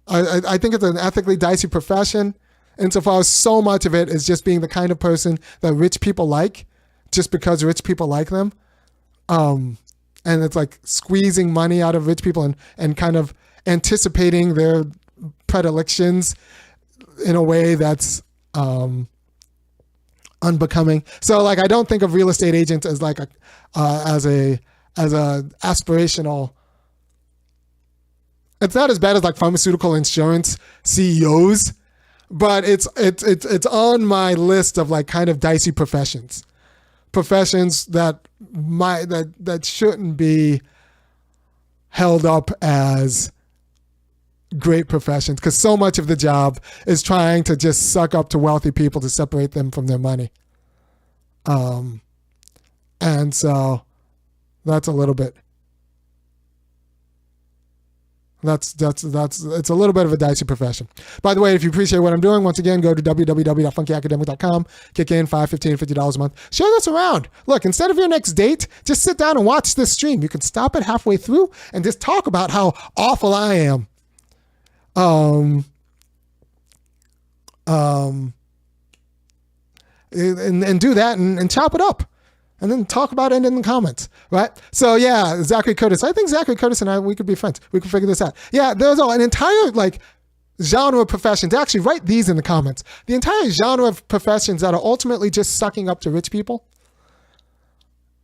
I think it's an ethically dicey profession insofar as so much of it is just being the kind of person that rich people like just because rich people like them. And it's like squeezing money out of rich people and kind of anticipating their predilections in a way that's unbecoming. So like I don't think of real estate agents as like as a aspirational. It's not as bad as like pharmaceutical insurance CEOs, but it's on my list of like kind of dicey professions that shouldn't be held up as great professions, because so much of the job is trying to just suck up to wealthy people to separate them from their money. And so that's a little bit, it's a little bit of a dicey profession. By the way, if you appreciate what I'm doing, once again, go to www.funkyacademic.com, kick in $5, $15, $50 a month. Share this around. Look, instead of your next date, just sit down and watch this stream. You can stop it halfway through and just talk about how awful I am. And do that and chop it up. And then talk about it in the comments, right? So yeah, Zachary Curtis. I think Zachary Curtis and we could be friends. We could figure this out. Yeah, there's an entire like genre of professions. Actually, write these in the comments. The entire genre of professions that are ultimately just sucking up to rich people,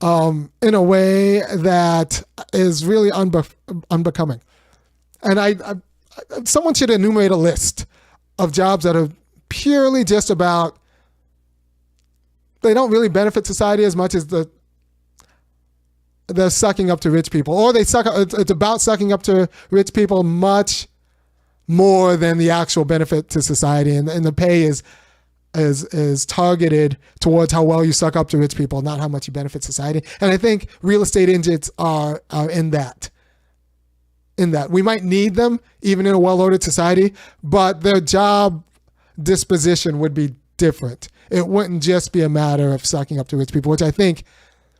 in a way that is really unbecoming. And someone should enumerate a list of jobs that are purely just about. They don't really benefit society as much as the sucking up to rich people, or it's about sucking up to rich people much more than the actual benefit to society, and the pay is targeted towards how well you suck up to rich people, not how much you benefit society. And I think real estate agents are in that. We might need them even in a well-ordered society, but their job disposition would be different. It wouldn't just be a matter of sucking up to rich people, which I think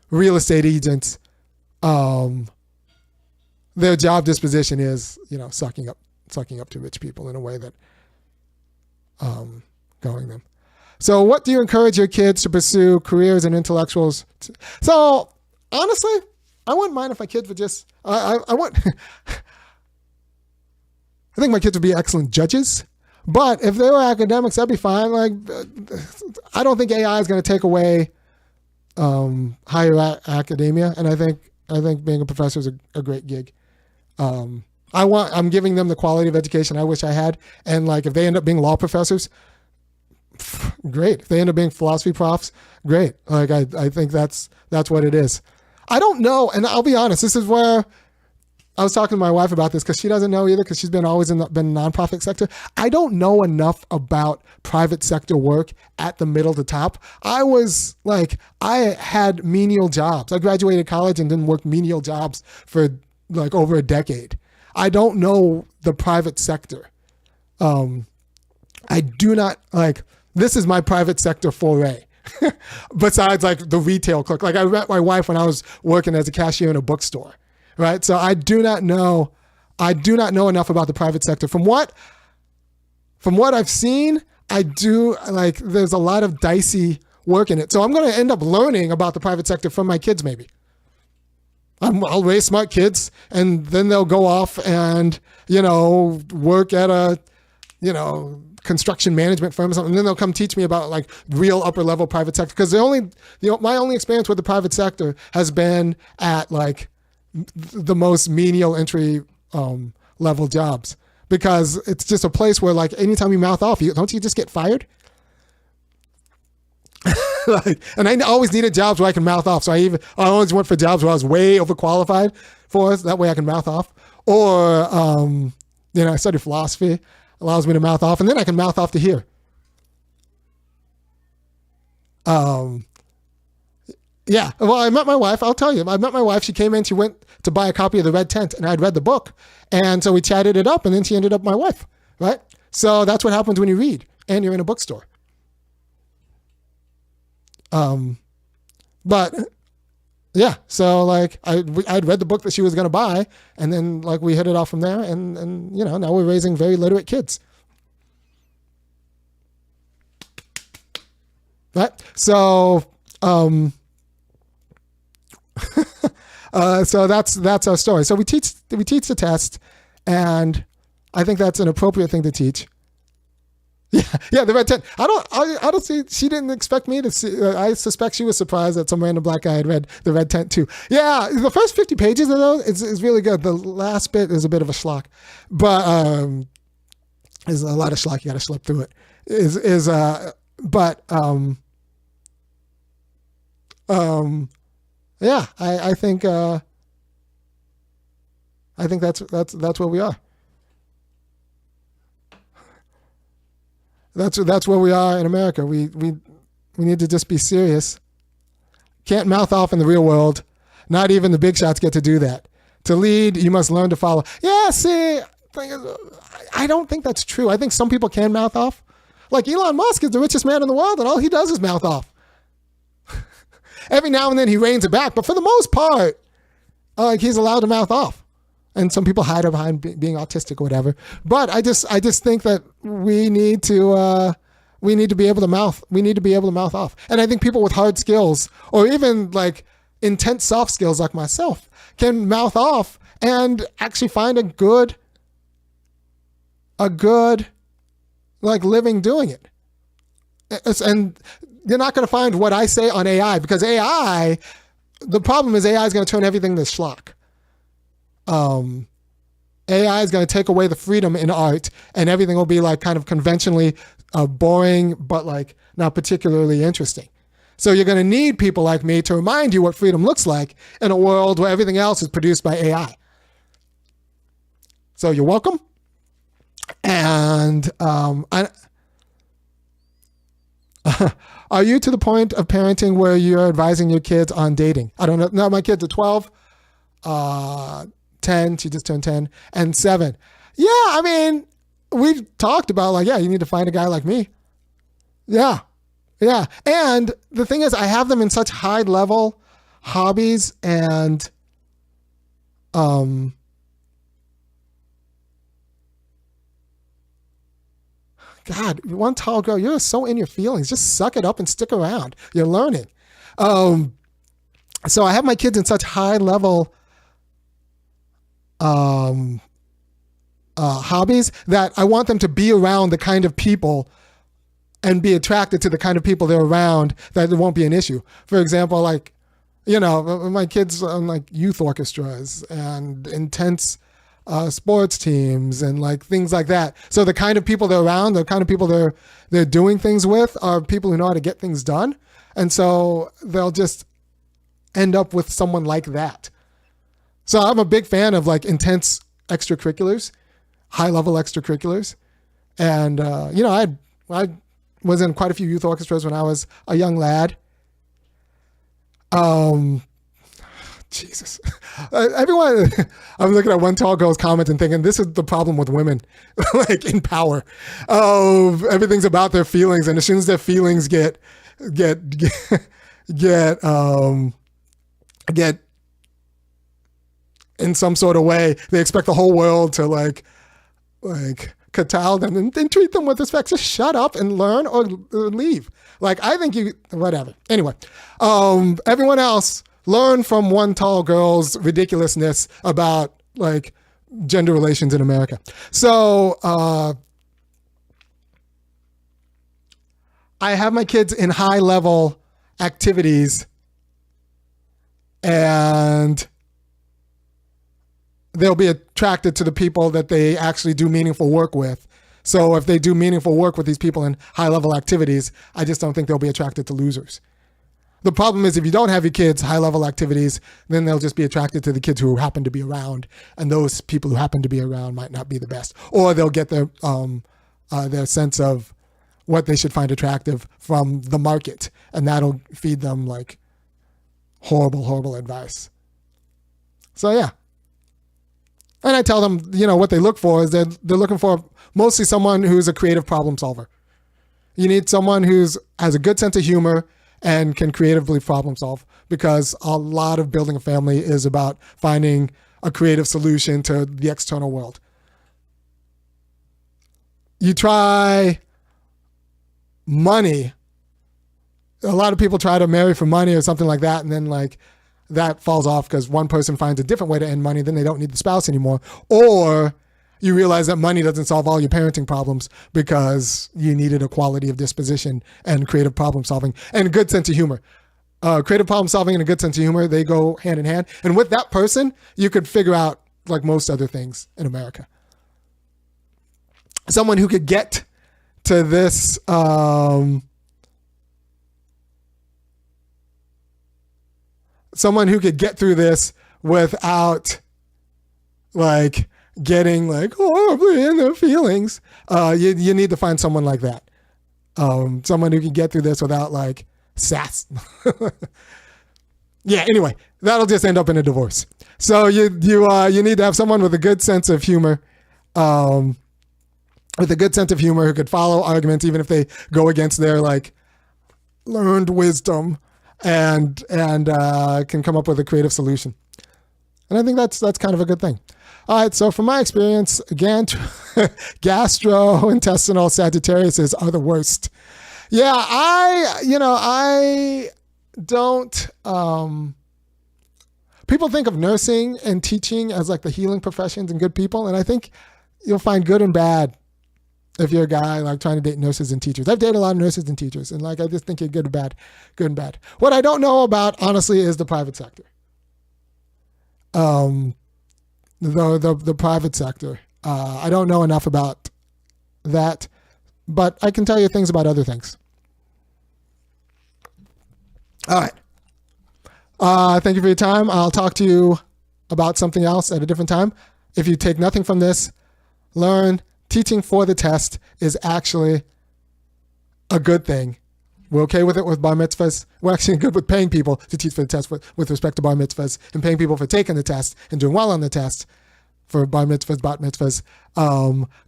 real estate agents, their job disposition is, sucking up to rich people in a way that going them. So what do you encourage your kids to pursue careers and intellectuals? So honestly, I wouldn't mind if my kids would just, I think my kids would be excellent judges. But if they were academics, that'd be fine. Like, I don't think AI is going to take away higher academia, and I think being a professor is a great gig. I'm giving them the quality of education I wish I had, and like if they end up being law professors, great. If they end up being philosophy profs, great. Like I think that's what it is. I don't know, and I'll be honest. This is where. I was talking to my wife about this because she doesn't know either, because she's been always been nonprofit sector. I don't know enough about private sector work at the middle to top. I had menial jobs. I graduated college and didn't work menial jobs for like over a decade. I don't know the private sector. I do not this is my private sector foray. Besides like the retail clerk. Like I met my wife when I was working as a cashier in a bookstore. Right. So I do not know enough about the private sector. From what I've seen, there's a lot of dicey work in it. So I'm going to end up learning about the private sector from my kids. Maybe I'll raise smart kids, and then they'll go off and, work at a, construction management firm or something. And then they'll come teach me about like real upper level private sector. Because my only experience with the private sector has been at like the most menial entry level jobs, because it's just a place where like anytime you mouth off, don't you just get fired? And I always needed jobs where I can mouth off. So I always went for jobs where I was way overqualified for us. That way I can mouth off. Or, I studied philosophy, allows me to mouth off, and then I can mouth off to here. Yeah. Well, I met my wife. I'll tell you. I met my wife. She came in. She went to buy a copy of The Red Tent, and I'd read the book. And so we chatted it up, and then she ended up my wife. Right? So that's what happens when you read and you're in a bookstore. But yeah, so like I'd read the book that she was going to buy, and then like we hit it off from there, and now we're raising very literate kids. Right? So, so that's our story. So we teach the test, and I think that's an appropriate thing to teach. Yeah, the Red Tent. I don't see. She didn't expect me to see. I suspect she was surprised that some random black guy had read the Red Tent too. Yeah, the first 50 pages of those is really good. The last bit is a bit of a schlock, but there's a lot of schlock. You got to slip through it. Yeah, I think that's where we are. That's where we are in America. We need to just be serious. Can't mouth off in the real world. Not even the big shots get to do that. To lead, you must learn to follow. Yeah, see, I don't think that's true. I think some people can mouth off. Like Elon Musk is the richest man in the world, and all he does is mouth off. Every now and then he reins it back, but for the most part, he's allowed to mouth off. And some people hide behind being autistic or whatever. But I just think that we need to be able to mouth. We need to be able to mouth off. And I think people with hard skills, or even like intense soft skills like myself, can mouth off and actually find a good like living doing it. And you're not going to find what I say on AI, because AI, the problem is AI is going to turn everything to schlock. AI is going to take away the freedom in art, and everything will be like kind of conventionally boring, but like not particularly interesting. So you're going to need people like me to remind you what freedom looks like in a world where everything else is produced by AI. So you're welcome. And are you to the point of parenting where you're advising your kids on dating? I don't know. No, my kids are 12. 10, she just turned 10, and 7. Yeah, I mean, we've talked about like, yeah, you need to find a guy like me. Yeah. And the thing is, I have them in such high level hobbies and God, one tall girl, you're so in your feelings. Just suck it up and stick around. You're learning. So I have my kids in such high level hobbies that I want them to be around the kind of people and be attracted to the kind of people they're around, that it won't be an issue. For example, like, my kids on like youth orchestras and intense sports teams and like things like that. So the kind of people they're around, the kind of people they're doing things with are people who know how to get things done. And so they'll just end up with someone like that. So I'm a big fan of like intense extracurriculars, high level extracurriculars. And, I was in quite a few youth orchestras when I was a young lad. Jesus. Everyone, I'm looking at one tall girl's comment and thinking, this is the problem with women, like in power. Everything's about their feelings. And as soon as their feelings get in some sort of way, they expect the whole world to like curtail them and treat them with respect. Just shut up and learn or leave. Like, I think whatever. Anyway, everyone else, learn from one tall girl's ridiculousness about like gender relations in America. So I have my kids in high level activities, and they'll be attracted to the people that they actually do meaningful work with. So if they do meaningful work with these people in high-level activities, I just don't think they'll be attracted to losers. The problem is if you don't have your kids high-level activities, then they'll just be attracted to the kids who happen to be around, and those people who happen to be around might not be the best. Or they'll get their sense of what they should find attractive from the market, and that'll feed them like horrible advice. So yeah. And I tell them, what they look for is they're looking for mostly someone who's a creative problem solver. You need someone who has a good sense of humor and can creatively problem solve, because a lot of building a family is about finding a creative solution to the external world. You try money. A lot of people try to marry for money or something like that, and then that falls off because one person finds a different way to end money, then they don't need the spouse anymore. Or you realize that money doesn't solve all your parenting problems because you needed a quality of disposition and creative problem solving and a good sense of humor. Creative problem solving and a good sense of humor, they go hand in hand. And with that person, you could figure out like most other things in America. Someone who could get to this someone who could get through this without getting horribly in their feelings. You need to find someone like that. Someone who can get through this without sass. Yeah, anyway, that'll just end up in a divorce. So you need to have someone with a good sense of humor, who could follow arguments even if they go against their learned wisdom, and can come up with a creative solution. And I think that's kind of a good thing. All right, so from my experience, again, gastrointestinal Sagittarius are the worst. Yeah, I don't, people think of nursing and teaching as the healing professions and good people, and I think you'll find good and bad if you're a guy trying to date nurses and teachers. I've dated a lot of nurses and teachers, and I just think you're good and bad. What I don't know about, honestly, is the private sector. The private sector. I don't know enough about that, but I can tell you things about other things. All right. Thank you for your time. I'll talk to you about something else at a different time. If you take nothing from this, learn teaching for the test is actually a good thing. We're okay with it with bar mitzvahs. We're actually good with paying people to teach for the test with respect to bar mitzvahs, and paying people for taking the test and doing well on the test for bar mitzvahs, bat mitzvahs,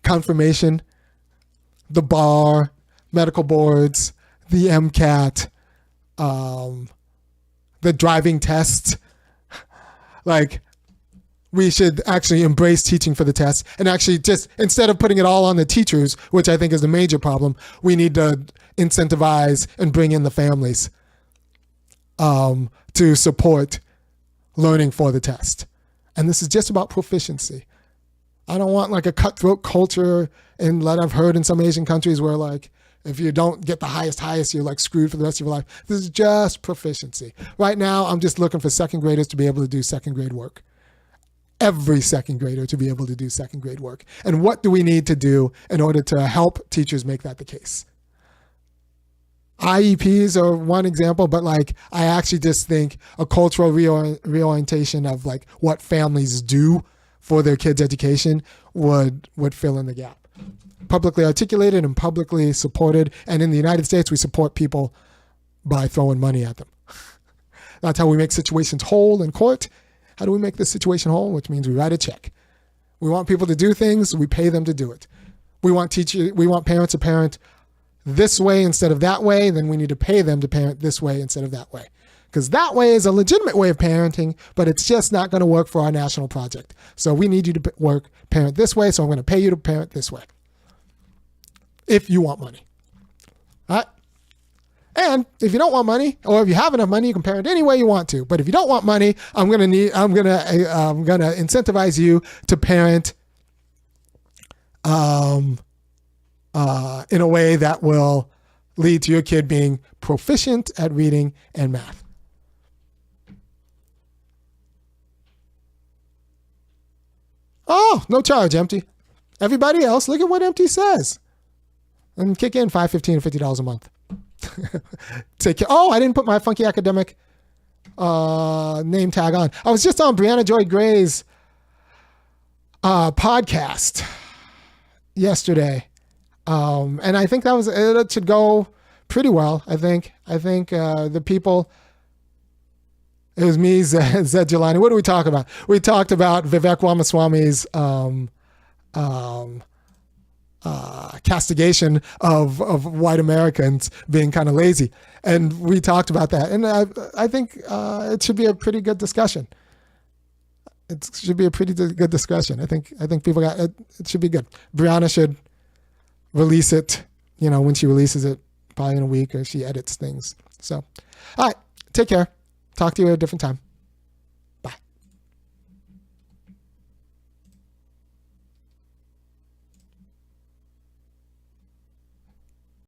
confirmation, the bar, medical boards, the MCAT, the driving test. We should actually embrace teaching for the test, and actually just, instead of putting it all on the teachers, which I think is the major problem, we need to incentivize and bring in the families to support learning for the test. And this is just about proficiency. I don't want a cutthroat culture in that I've heard in some Asian countries where if you don't get the highest, you're screwed for the rest of your life. This is just proficiency. Right now, I'm just looking for second graders to be able to do second grade work. Every second grader to be able to do second grade work. And what do we need to do in order to help teachers make that the case? IEPs are one example, but I actually just think a cultural reorientation of what families do for their kids' education would fill in the gap. Publicly articulated and publicly supported. And in the United States, we support people by throwing money at them. That's how we make situations whole in court. How do we make this situation whole? Which means we write a check. We want people to do things, we pay them to do it. We want parents to parent this way instead of that way, then we need to pay them to parent this way instead of that way. Because that way is a legitimate way of parenting, but it's just not going to work for our national project. So we need you to parent this way, so I'm going to pay you to parent this way. If you want money. All right? And if you don't want money, or if you have enough money, you can parent any way you want to. But if you don't want money, I'm gonna incentivize you to parent in a way that will lead to your kid being proficient at reading and math. Oh, no charge, Empty. Everybody else, look at what Empty says. And kick in $5, $15, or $50 a month. Take care. Oh, I didn't put my Funky Academic name tag on. I was just on Brianna Joy Gray's podcast yesterday. And I think it should go pretty well. I think the people, it was me, Zed Jelani. What did we talk about? We talked about Vivek Ramaswamy's castigation of white Americans being kind of lazy. And we talked about that. And I think it should be a pretty good discussion. It should be a pretty good discussion. I think people it should be good. Brianna should release it, when she releases it, probably in a week, or she edits things. So, all right, take care. Talk to you at a different time.